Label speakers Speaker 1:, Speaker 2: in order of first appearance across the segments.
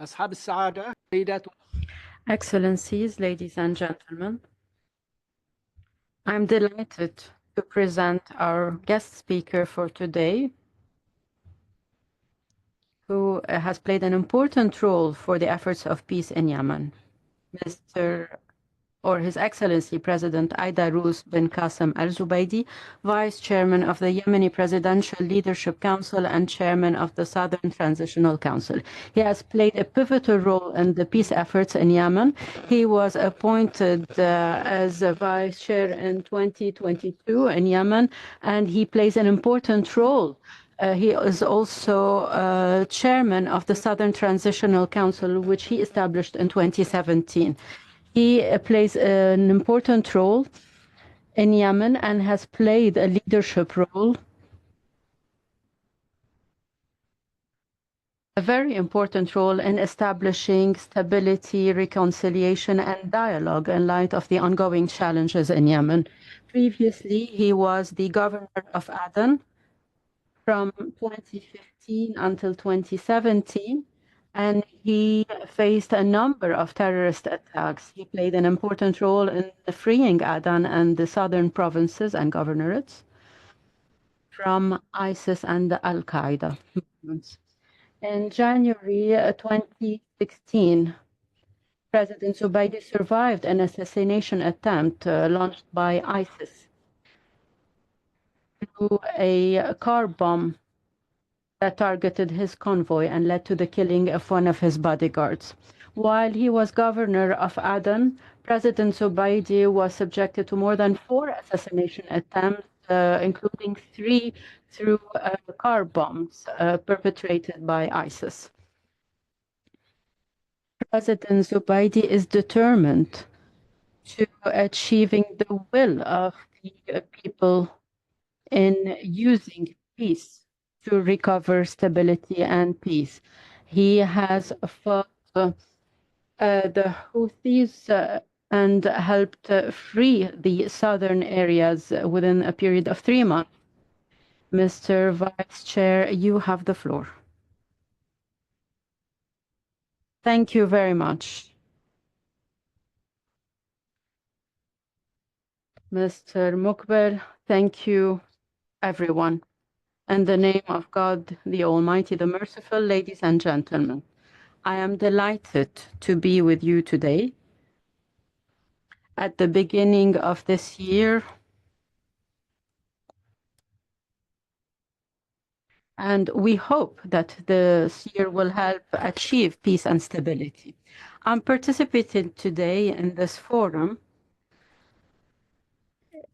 Speaker 1: أصحاب السعادة سيدات.
Speaker 2: Excellencies, ladies and gentlemen, I'm delighted to present our guest speaker for today, who has played an important role for the efforts of peace in Yemen, His Excellency President Aidarus bin Qasem Al-Zubaidi, Vice Chairman of the Yemeni Presidential Leadership Council and Chairman of the Southern Transitional Council. He has played a pivotal role in the peace efforts in Yemen. He was appointed as a Vice Chair in 2022 in Yemen, and he plays an important role. He is also chairman of the Southern Transitional Council, which he established in 2017. He plays an important role in Yemen and has played a leadership role, a very important role in establishing stability, reconciliation, and dialogue in light of the ongoing challenges in Yemen. Previously, he was the governor of Aden from 2015 until 2017, and he faced a number of terrorist attacks. He played an important role in freeing Aden and the southern provinces and governorates from ISIS and the Al-Qaeda movements. In January 2016, President Zubaidi survived an assassination attempt launched by ISIS through a car bomb that targeted his convoy and led to the killing of one of his bodyguards. While he was governor of Aden, President Zubaidi was subjected to more than 4 assassination attempts, including 3 through car bombs perpetrated by ISIS. President Zubaidi is determined to achieving the will of the people in using peace to recover stability and peace. He has fought the Houthis and helped free the southern areas within a period of 3 months. Mr. Vice Chair, you have the floor. Thank you very much. Mr. Mukbel, thank you, everyone. In the name of God, the Almighty, the Merciful, ladies and gentlemen, I am delighted to be with you today. At the beginning of this year, and we hope that this year will help achieve peace and stability. I'm participating today in this forum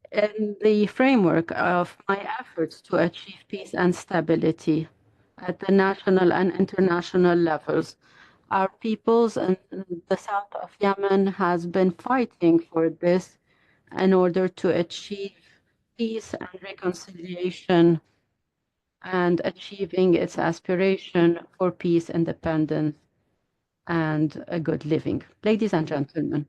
Speaker 2: in the framework of my efforts to achieve peace and stability at the national and international levels. Our peoples in the south of Yemen has been fighting for this in order to achieve peace and reconciliation and achieving its aspiration for peace, independence, and a good living. Ladies and gentlemen,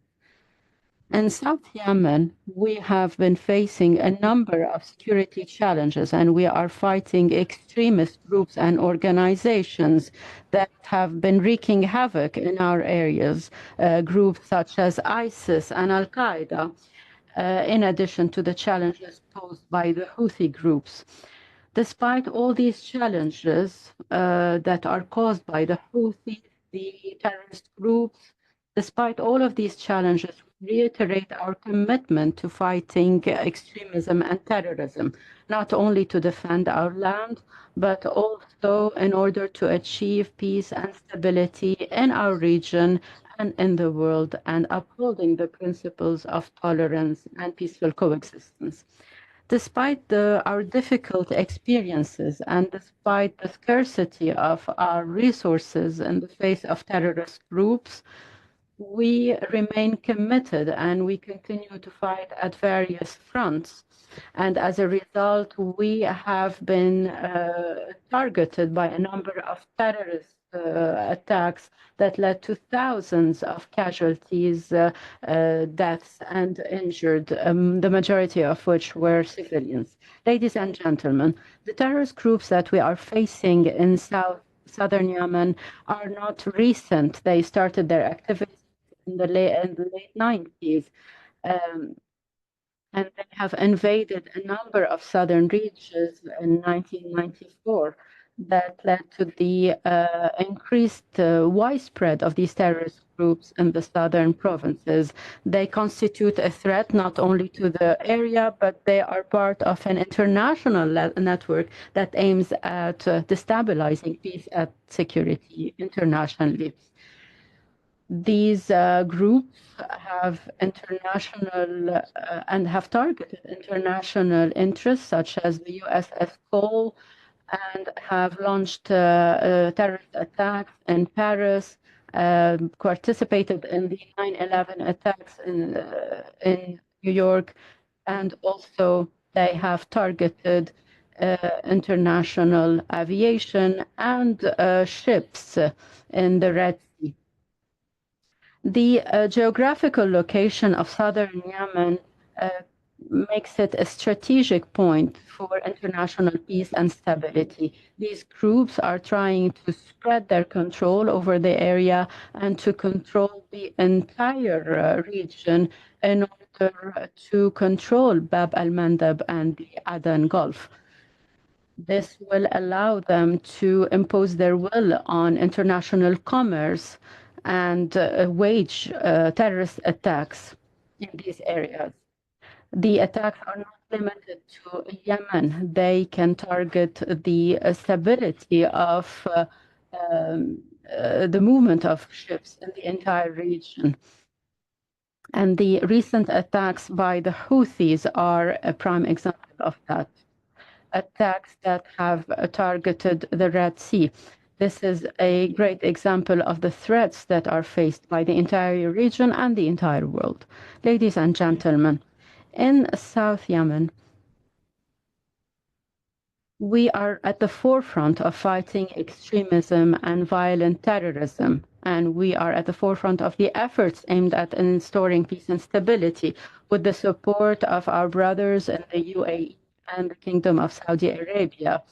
Speaker 2: in South Yemen, we have been facing a number of security challenges, and we are fighting extremist groups and organizations that have been wreaking havoc in our areas, groups such as ISIS and Al-Qaeda, in addition to the challenges posed by the Houthi groups. Despite all these challenges that are caused by the Houthi, the terrorist groups, despite all of these challenges, we reiterate our commitment to fighting extremism and terrorism, not only to defend our land, but also in order to achieve peace and stability in our region and in the world, and upholding the principles of tolerance and peaceful coexistence. Despite our difficult experiences and despite the scarcity of our resources in the face of terrorist groups, we remain committed and we continue to fight at various fronts. And as a result, we have been targeted by a number of terrorist attacks that led to thousands of casualties, deaths, and injured, the majority of which were civilians. Ladies and gentlemen, the terrorist groups that we are facing in South southern Yemen are not recent. They started their activities in the late 90s. Um, and they have invaded a number of southern regions in 1994 that led to the increased widespread of these terrorist groups in the southern provinces. They constitute a threat not only to the area, but they are part of an international network that aims at destabilizing peace and security internationally. These groups have international and have targeted international interests, such as the USS Cole, and have launched terrorist attacks in Paris, participated in the 9/11 attacks in New York, and also they have targeted international aviation and ships in the Red Sea. The geographical location of southern Yemen makes it a strategic point for international peace and stability. These groups are trying to spread their control over the area and to control the entire region in order to control Bab al-Mandab and the Aden Gulf. This will allow them to impose their will on international commerce and wage terrorist attacks in these areas. The attacks are not limited to Yemen. They can target the stability of the movement of ships in the entire region. And the recent attacks by the Houthis are a prime example of that. Attacks that have targeted the Red Sea. This is a great example of the threats that are faced by the entire region and the entire world. Ladies and gentlemen, in South Yemen, we are at the forefront of fighting extremism and violent terrorism, and we are at the forefront of the efforts aimed at restoring peace and stability with the support of our brothers in the UAE and the Kingdom of Saudi Arabia.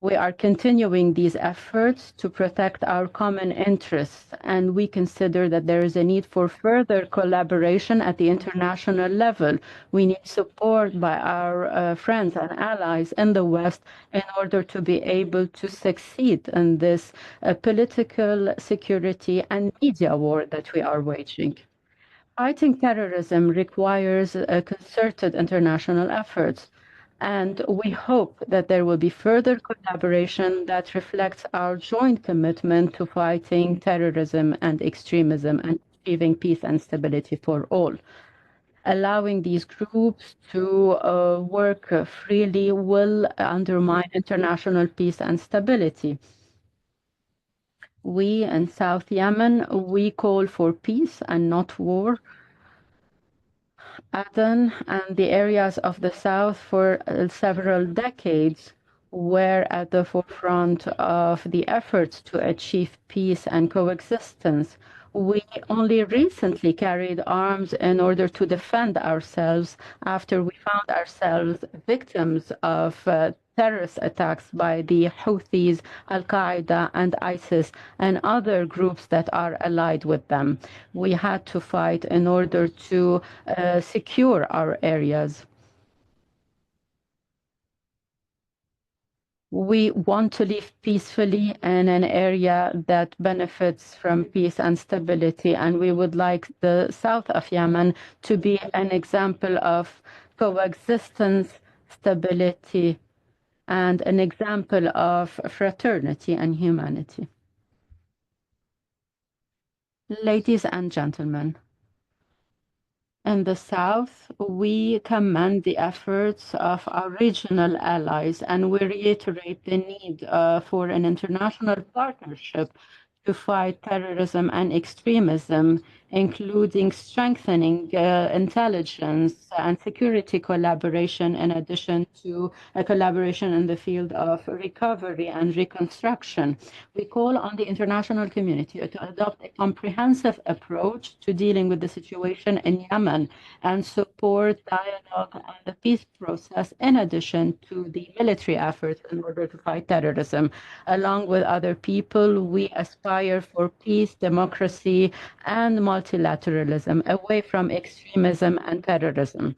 Speaker 2: We are continuing these efforts to protect our common interests, and we consider that there is a need for further collaboration at the international level. We need support by our friends and allies in the West in order to be able to succeed in this political, security, and media war that we are waging. Fighting terrorism requires concerted international efforts. And we hope that there will be further collaboration that reflects our joint commitment to fighting terrorism and extremism and achieving peace and stability for all. Allowing these groups to work freely will undermine international peace and stability. We in South Yemen, we call for peace and not war. Aden and the areas of the south for several decades were at the forefront of the efforts to achieve peace and coexistence. We only recently carried arms in order to defend ourselves after we found ourselves victims of terrorist attacks by the Houthis, Al Qaeda, and ISIS, and other groups that are allied with them. We had to fight in order to secure our areas. We want to live peacefully in an area that benefits from peace and stability, and we would like the south of Yemen to be an example of coexistence, stability, and an example of fraternity and humanity. Ladies and gentlemen, in the South, we commend the efforts of our regional allies, and we reiterate the need for an international partnership to fight terrorism and extremism including strengthening intelligence and security collaboration, in addition to a collaboration in the field of recovery and reconstruction. We call on the international community to adopt a comprehensive approach to dealing with the situation in Yemen and support dialogue and the peace process, in addition to the military efforts in order to fight terrorism. Along with other people, we aspire for peace, democracy, and multilateralism, away from extremism and terrorism.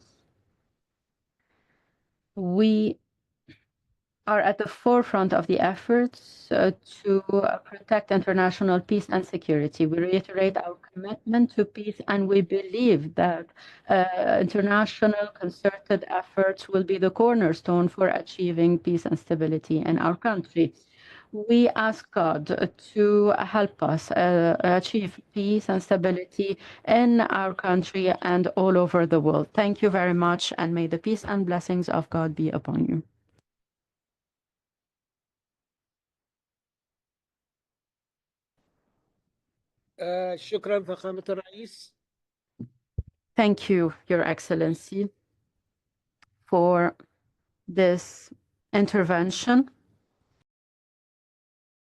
Speaker 2: We are at the forefront of the efforts to protect international peace and security. We reiterate our commitment to peace, and we believe that international concerted efforts will be the cornerstone for achieving peace and stability in our country. We ask God to help us achieve peace and stability in our country and all over the world. Thank you very much, and may the peace and blessings of God be upon you.
Speaker 1: شكرا فخامة الرئيس.
Speaker 2: Thank you, Your Excellency, for this intervention.